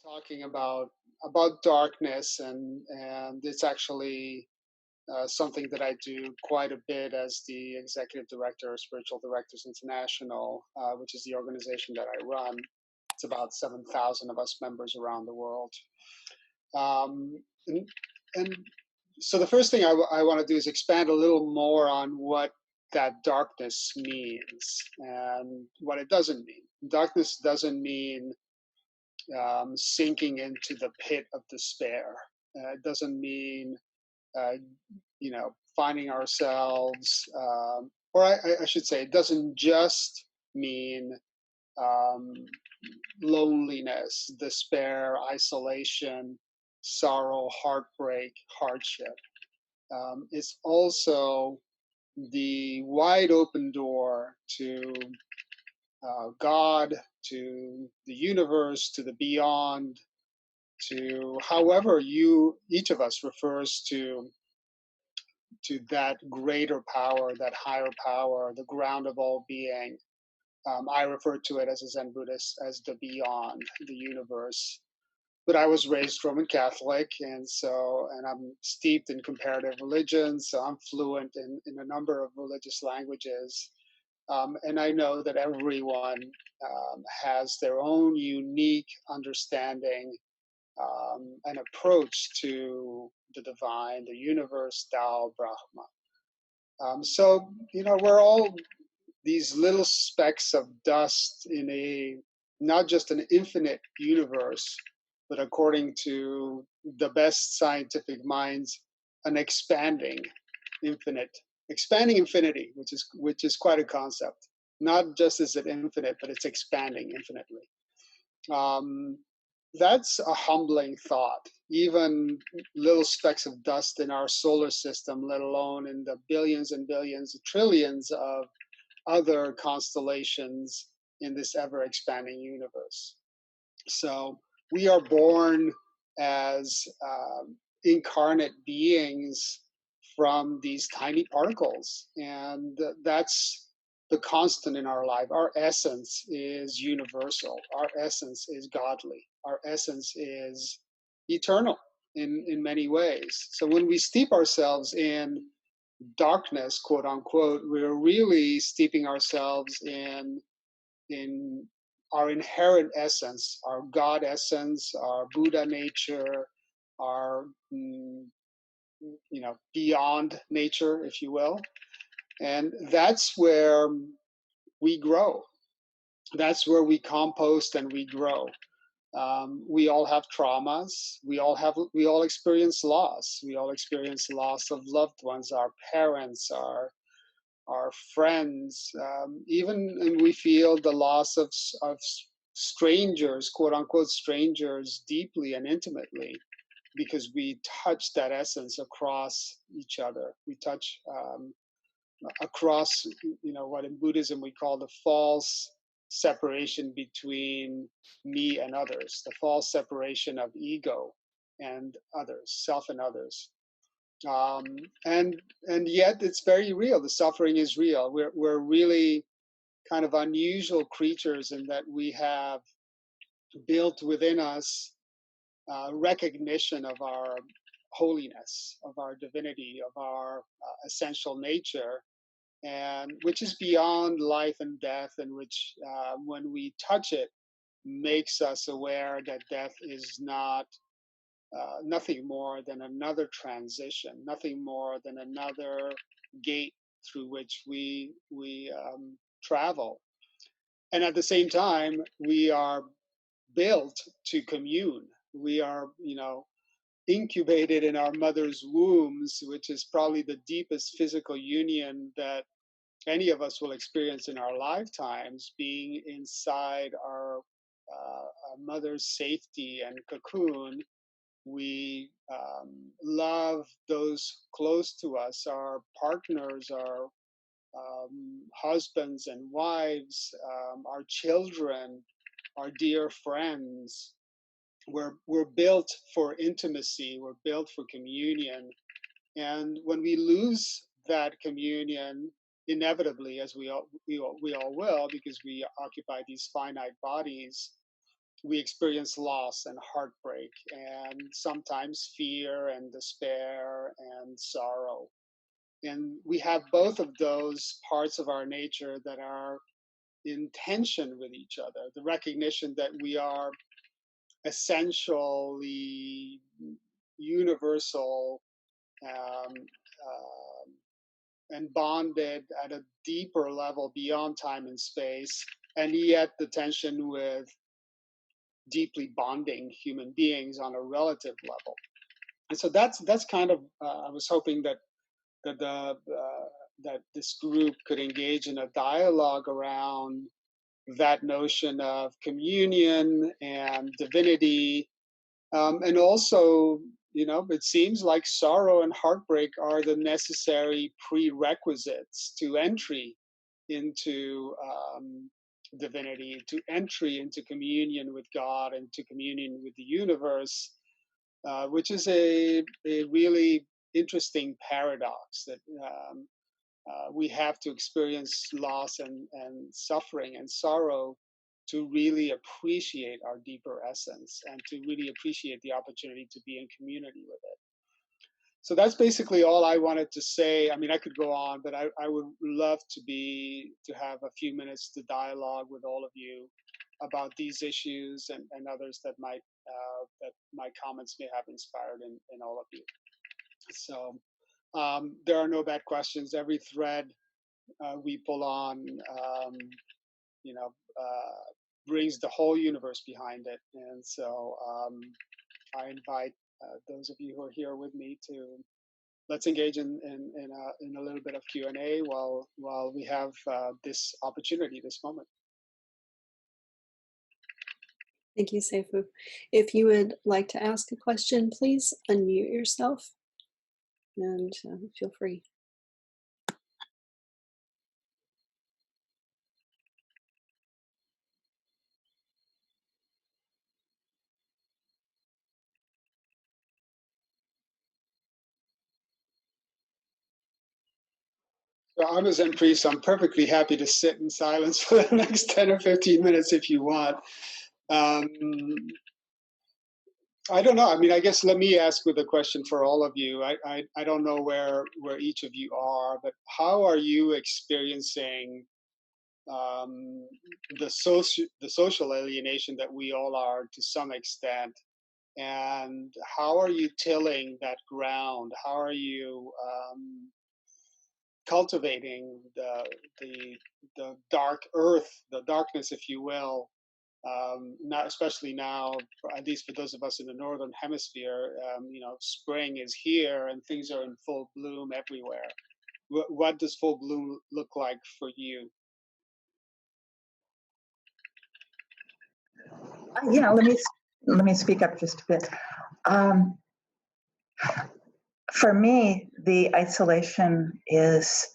talking about darkness, and it's actually something that I do quite a bit as the executive director of Spiritual Directors International, which is the organization that I run. It's about 7,000 of us members around the world. And, and so the first thing I want to do is expand a little more on what that darkness means and what it doesn't mean. Darkness doesn't mean sinking into the pit of despair. It doesn't mean, uh, finding ourselves, or I should say, it doesn't just mean um, loneliness, despair, isolation, sorrow, heartbreak, hardship. It's also the wide open door to God, to the universe, to the beyond, to however each of us refers to that greater power, that higher power, the ground of all being. I refer to it as a Zen Buddhist as the beyond, the universe. But I was raised Roman Catholic, and I'm steeped in comparative religion, so I'm fluent in a number of religious languages. And I know that everyone has their own unique understanding, an approach to the divine, the universe, Tao, Brahma. We're all these little specks of dust in a not just an infinite universe, but according to the best scientific minds, an infinite, expanding infinity, which is quite a concept. Not just is it infinite, but it's expanding infinitely. Um, that's a humbling thought. Even little specks of dust in our solar system, let alone in the billions and billions, trillions of other constellations in this ever expanding universe. So we are born as incarnate beings from these tiny particles, and that's the constant in our life. Our essence is universal. Our essence is godly. Our essence is eternal in many ways. So when we steep ourselves in darkness, quote unquote, we're really steeping ourselves in our inherent essence, our God essence, our Buddha nature, our beyond nature, if you will, and that's where we grow. That's where we compost and we grow. We all have traumas. We all experience loss. We all experience loss of loved ones, our parents, our friends, even, and we feel the loss of strangers, quote unquote strangers, deeply and intimately, because we touch that essence across each other. We touch across, what in Buddhism we call the false separation between me and others, the false separation of ego and others, self and others. um, and yet it's very real. The suffering is real. We're really kind of unusual creatures in that we have built within us recognition of our holiness, of our divinity, of our essential nature, and which is beyond life and death, and which, when we touch it, makes us aware that death is nothing more than another transition, nothing more than another gate through which we travel. And at the same time, we are built to commune. We are, incubated in our mother's wombs, which is probably the deepest physical union that any of us will experience in our lifetimes, being inside our mother's safety and cocoon. We love those close to us, our partners, our husbands and wives, our children, our dear friends. We're built for intimacy. We're built for communion. And when we lose that communion, inevitably, as we all will, because we occupy these finite bodies, we experience loss and heartbreak, and sometimes fear and despair and sorrow. And we have both of those parts of our nature that are in tension with each other. The recognition that we are essentially universal, um, and bonded at a deeper level beyond time and space, and yet the tension with deeply bonding human beings on a relative level. And so that's kind of I was hoping that that this group could engage in a dialogue around that notion of communion and divinity, and also, it seems like sorrow and heartbreak are the necessary prerequisites to entry into divinity, to entry into communion with God and to communion with the universe, which is a really interesting paradox that we have to experience loss and suffering and sorrow to really appreciate our deeper essence and to really appreciate the opportunity to be in community with it. So that's basically all I wanted to say. I mean, I could go on, but I would love to have a few minutes to dialogue with all of you about these issues and others that my comments may have inspired in all of you. So there are no bad questions. Every thread we pull on, you know, brings the whole universe behind it. And so I invite those of you who are here with me to let's engage in a little bit of Q&A while we have this opportunity, this moment. Thank you, Seifu. If you would like to ask a question, please unmute yourself and feel free. So I'm a Zen priest. I'm perfectly happy to sit in silence for the next 10 or 15 minutes if you want. Um, I don't know. I mean, I guess let me ask with a question for all of you. I don't know where each of you are, but how are you experiencing um, the social alienation that we all are to some extent, and how are you tilling that ground? How are you cultivating the dark earth, the darkness, if you will? Not especially now, at least for those of us in the northern hemisphere. Spring is here and things are in full bloom everywhere. What does full bloom look like for you? Yeah, let me speak up just a bit. Um, for me, the isolation is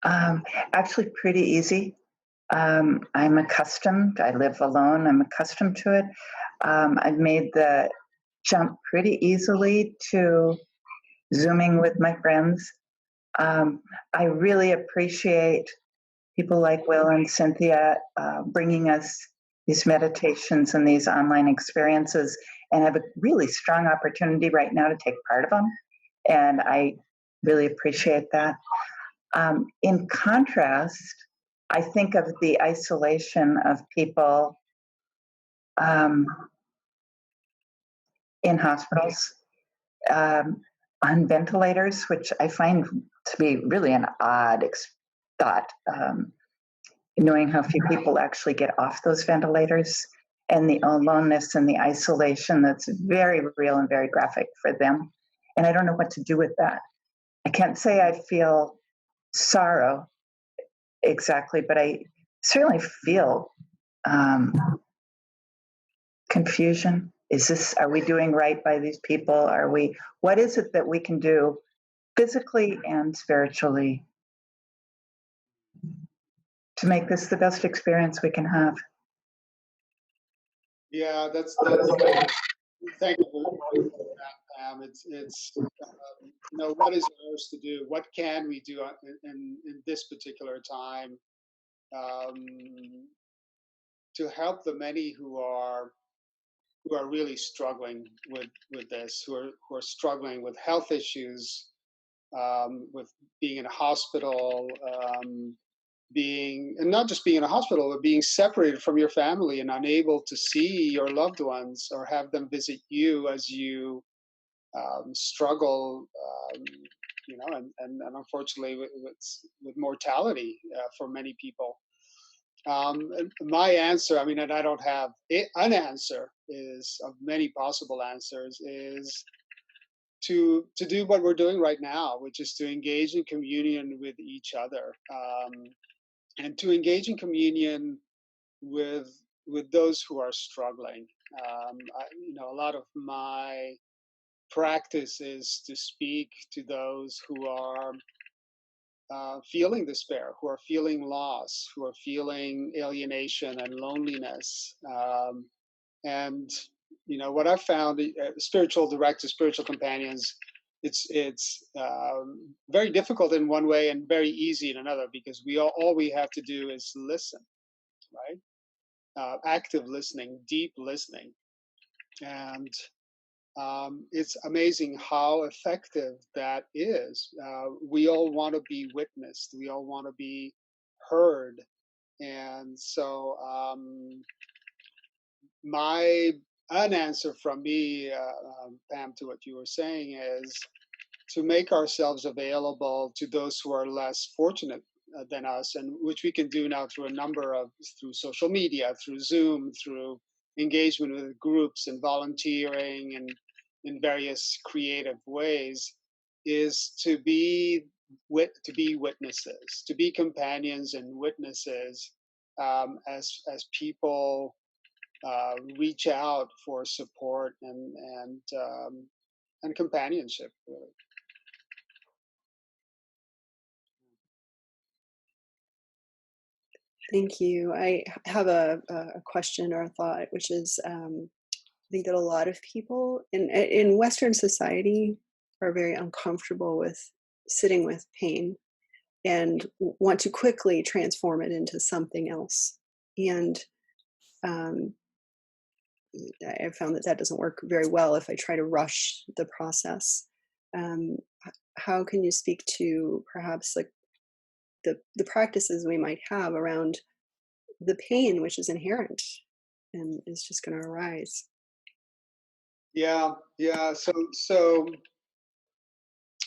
actually pretty easy. I'm accustomed. I live alone. I'm accustomed to it. I've made the jump pretty easily to Zooming with my friends. I really appreciate people like Will and Cynthia bringing us these meditations and these online experiences, and I have a really strong opportunity right now to take part of them, and I really appreciate that. In contrast, I think of the isolation of people in hospitals, on ventilators, which I find to be really an odd thought, knowing how few people actually get off those ventilators and the aloneness and the isolation that's very real and very graphic for them. And I don't know what to do with that. I can't say I feel sorrow exactly, but I certainly feel confusion. Are we doing right by these people? What is it that we can do physically and spiritually to make this the best experience we can have? Yeah, that's thank you for that, Pam. It's what is ours to do? What can we do in this particular time to help the many who are really struggling with this, who are struggling with health issues, with being in a hospital, being, and not just being in a hospital, but being separated from your family and unable to see your loved ones or have them visit you as you struggle, and unfortunately with mortality for many people. And my answer, I mean, and I don't have an answer, is of many possible answers, is to do what we're doing right now, which is to engage in communion with each other, and to engage in communion with those who are struggling. A lot of my practice is to speak to those who are feeling despair, who are feeling loss, who are feeling alienation and loneliness. And what I've found, spiritual directors, spiritual companions, it's very difficult in one way and very easy in another, because all we have to do is listen, right? Active listening, deep listening, and it's amazing how effective that is. We all want to be witnessed. We all want to be heard. And so, my an answer from me, Pam, to what you were saying, is to make ourselves available to those who are less fortunate than us, and which we can do now through through social media, through Zoom, through engagement with groups and volunteering and in various creative ways, is to be witnesses, to be companions and witnesses, as people reach out for support and companionship, really. Thank you. I have a question or a thought, which is, I think that a lot of people in Western society are very uncomfortable with sitting with pain and want to quickly transform it into something else. And um, I found that that doesn't work very well if I try to rush the process. How can you speak to perhaps like the practices we might have around the pain which is inherent and is just going to arise? Yeah, yeah. So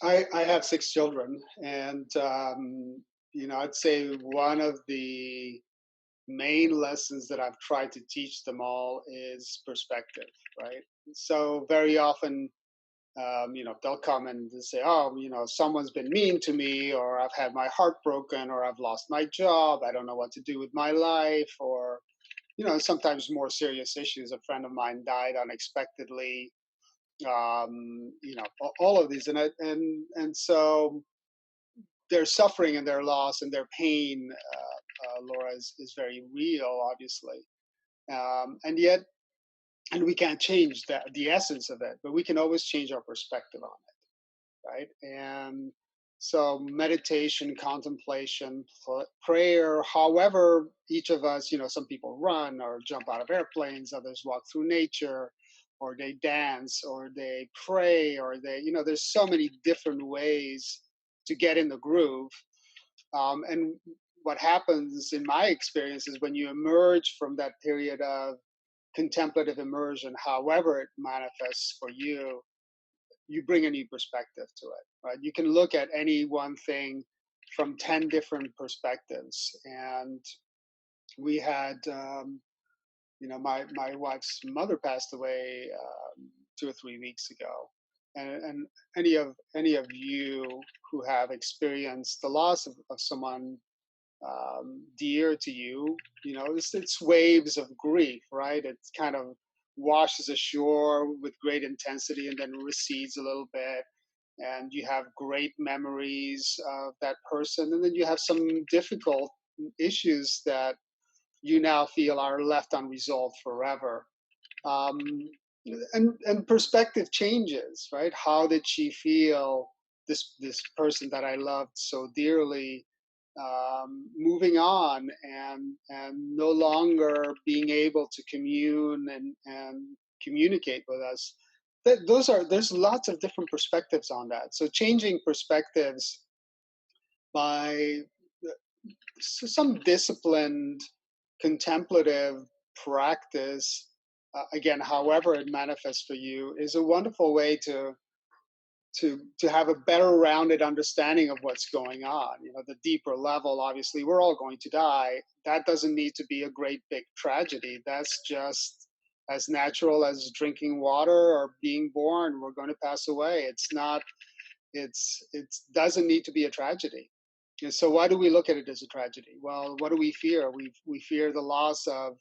I have 6 children, and I'd say one of the main lessons that I've tried to teach them all is perspective, right? So very often, they'll come and they'll say, "Oh, someone's been mean to me, or I've had my heart broken, or I've lost my job. I don't know what to do with my life," or sometimes more serious issues. A friend of mine died unexpectedly. All of these, and so their suffering and their loss and their pain, Laura, is very real, obviously, and yet, and we can't change the essence of it, but we can always change our perspective on it, right? And so meditation, contemplation, prayer, however each of us, some people run or jump out of airplanes, others walk through nature, or they dance, or they pray, or there's so many different ways to get in the groove. And what happens in my experience is when you emerge from that period of contemplative immersion, however it manifests for you, you bring a new perspective to it, right? You can look at any one thing from 10 different perspectives. And we had, my wife's mother passed away 2 or 3 weeks ago. And any of you who have experienced the loss of someone dear to you, it's waves of grief, right? It kind of washes ashore with great intensity and then recedes a little bit. And you have great memories of that person. And then you have some difficult issues that you now feel are left unresolved forever. Um, and perspective changes, right? How did she feel, this person that I loved so dearly? moving on and no longer being able to commune and communicate with us. There's lots of different perspectives on that. So changing perspectives by some disciplined contemplative practice, again, however it manifests for you, is a wonderful way to have a better rounded understanding of what's going on. You know, the deeper level, obviously, we're all going to die. That doesn't need to be a great big tragedy. That's just as natural as drinking water or being born. We're going to pass away. It's not. It doesn't need to be a tragedy. And so, why do we look at it as a tragedy? Well, what do we fear? We fear the loss of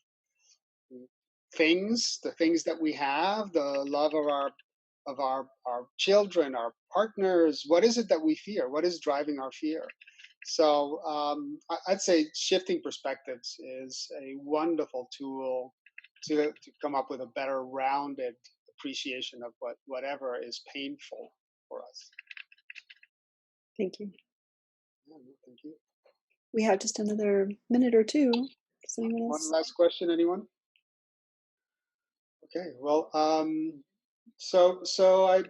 things, the things that we have, the love of our children, our partners. What is it that we fear? What is driving our fear? So I'd say shifting perspectives is a wonderful tool to come up with a better rounded appreciation of whatever is painful for us. Thank you. Yeah, no, thank you. We have just another minute or two. Does anyone One else? last question, anyone? Okay, well, so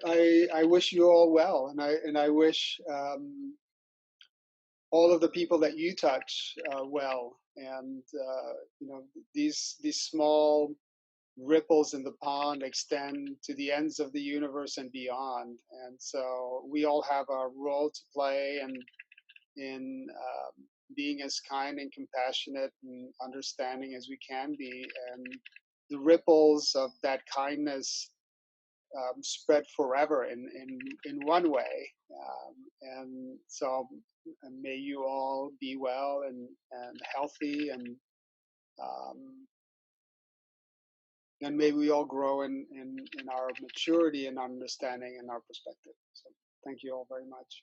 I wish you all well, and I wish all of the people that you touch well, and you know, these small ripples in the pond extend to the ends of the universe and beyond, and so we all have a role to play in being as kind and compassionate and understanding as we can be, and the ripples of that kindness spread forever in one way. And so may you all be well and healthy, and may we all grow in our maturity and understanding and our perspective. So thank you all very much.